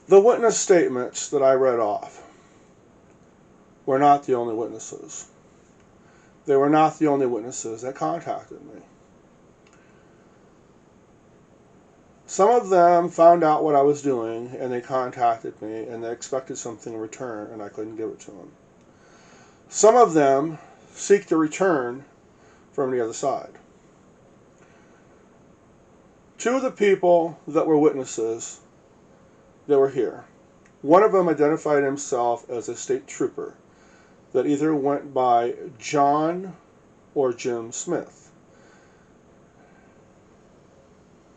The witness statements that I read off were not the only witnesses. They were not the only witnesses that contacted me. Some of them found out what I was doing and they contacted me and they expected something in return and I couldn't give it to them. Some of them seek the return from the other side. Two of the people that were witnesses that were here, one of them identified himself as a state trooper that either went by John or Jim Smith.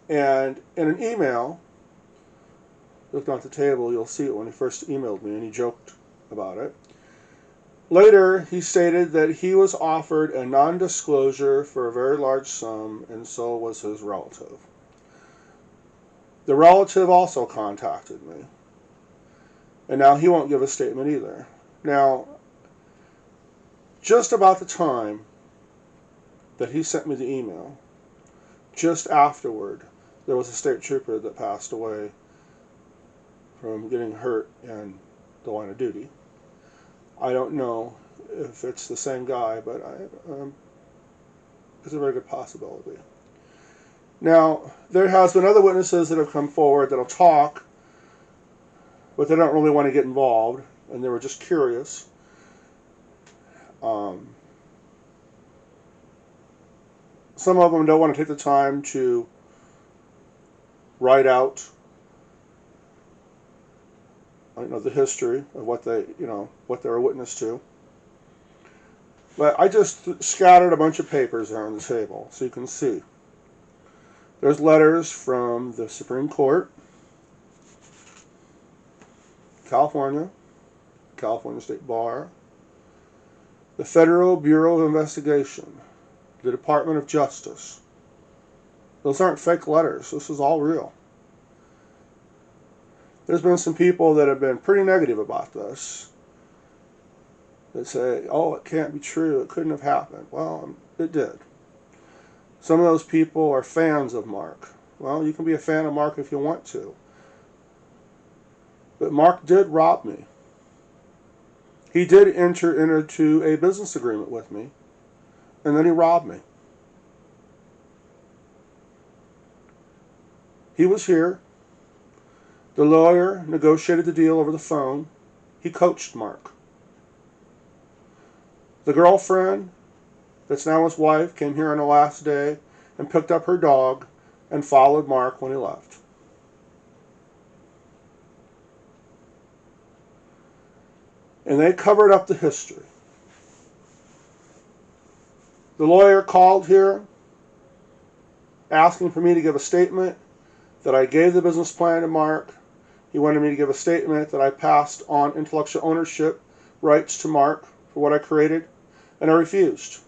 And in an email, look at the table, you'll see it when he first emailed me, and he joked about it. Later, he stated that he was offered a non-disclosure for a very large sum, and so was his relative. The relative also contacted me, and now he won't give a statement either. Now, just about the time that he sent me the email, just afterward, there was a state trooper that passed away from getting hurt in the line of duty. I don't know if it's the same guy, but it's a very good possibility. Now, there has been other witnesses that have come forward that'll talk, but they don't really want to get involved, and they were just curious. Some of them don't want to take the time to write out, the history of what they were a witness to. But I just scattered a bunch of papers there on the table so you can see. There's letters from the Supreme Court, California State Bar, the Federal Bureau of Investigation, the Department of Justice. Those aren't fake letters. This is all real. There's been some people that have been pretty negative about this. They say, oh, it can't be true. It couldn't have happened. Well, it did. Some of those people are fans of Marc. Well, you can be a fan of Marc if you want to. But Marc did rob me. He did enter into a business agreement with me, and then he robbed me. He was here. The lawyer negotiated the deal over the phone. He coached Marc. The girlfriend, that's now his wife, came here on the last day and picked up her dog and followed Marc when he left. And they covered up the history. The lawyer called here asking for me to give a statement that I gave the business plan to Marc. He wanted me to give a statement that I passed on intellectual ownership rights to Marc for what I created, and I refused.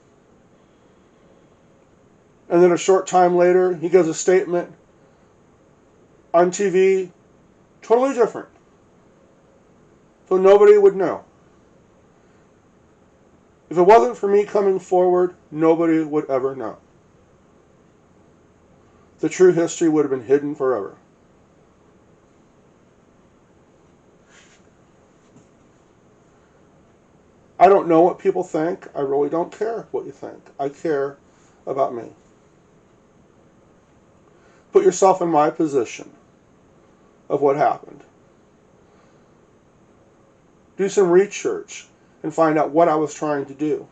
And then a short time later, he gives a statement on TV, totally different. So nobody would know. If it wasn't for me coming forward, nobody would ever know. The true history would have been hidden forever. I don't know what people think. I really don't care what you think. I care about me. Put yourself in my position of what happened. Do some research and find out what I was trying to do.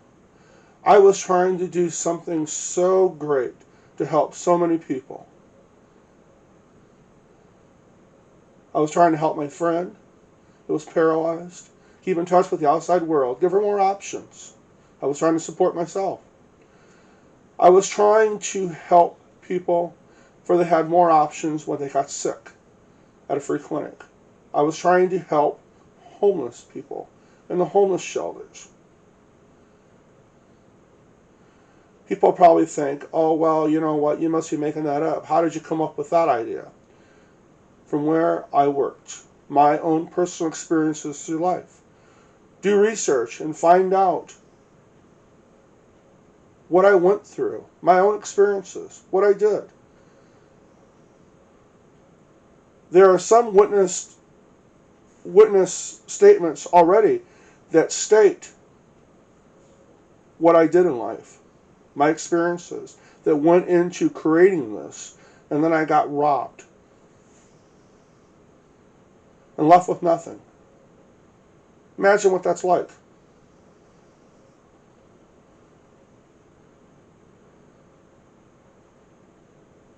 I was trying to do something so great to help so many people. I was trying to help my friend who was paralyzed, keep in touch with the outside world, give her more options. I was trying to support myself. I was trying to help people for they had more options when they got sick at a free clinic. I was trying to help homeless people in the homeless shelters. People probably think, oh, well, you know what, you must be making that up. How did you come up with that idea? From where I worked, my own personal experiences through life. Do research and find out what I went through, my own experiences, what I did. There are some witness witness statements already that state what I did in life, my experiences that went into creating this, and then I got robbed and left with nothing. Imagine what that's like.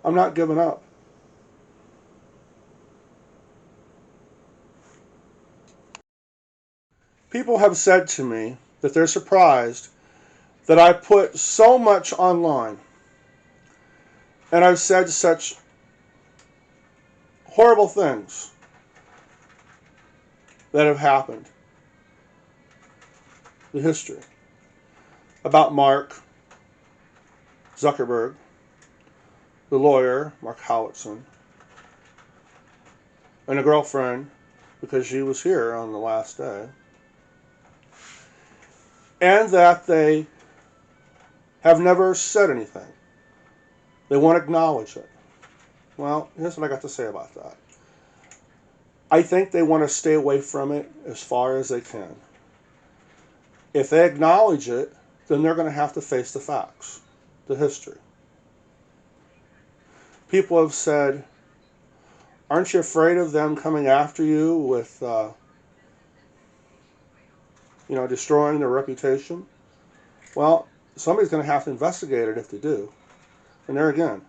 I'm not giving up. People have said to me that they're surprised that I put so much online and I've said such horrible things that have happened in history about Marc Zuckerberg, the lawyer, Marc and a girlfriend because she was here on the last day, and that they have never said anything. They won't acknowledge it. Well, here's what I got to say about that. I think they want to stay away from it as far as they can. If they acknowledge it, then they're going to have to face the facts, the history. People have said, aren't you afraid of them coming after you with, destroying their reputation? Well, somebody's going to have to investigate it if they do. And there again,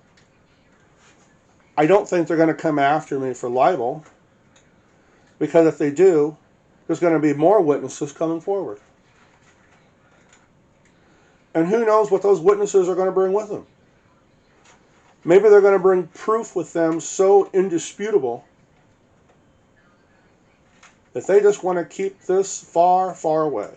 I don't think they're going to come after me for libel, because if they do, there's going to be more witnesses coming forward. And who knows what those witnesses are going to bring with them. Maybe they're going to bring proof with them so indisputable that they just want to keep this far, far away.